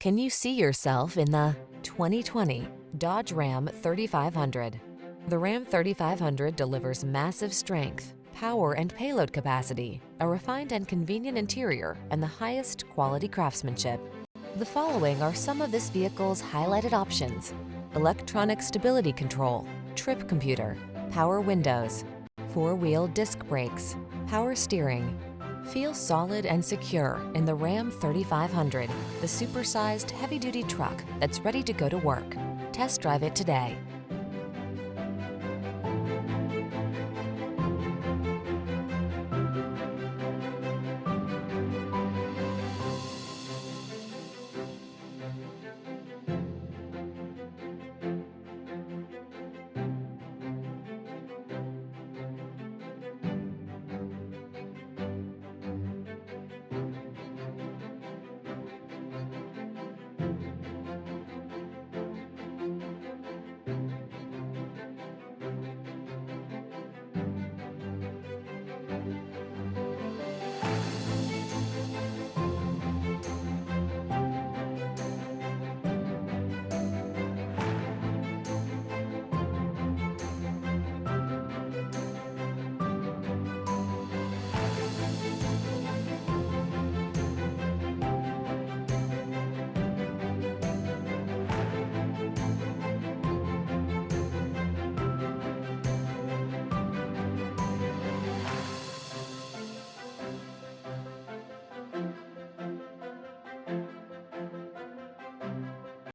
Can you see yourself in the 2020 Dodge Ram 3500? The Ram 3500 delivers massive strength, power, and payload capacity, a refined and convenient interior, and the highest quality craftsmanship. The following are some of this vehicle's highlighted options: electronic stability control, trip computer, power windows, four-wheel disc brakes, power steering. Feel solid and secure in the Ram 3500, the supersized heavy-duty truck that's ready to go to work. Test drive it today.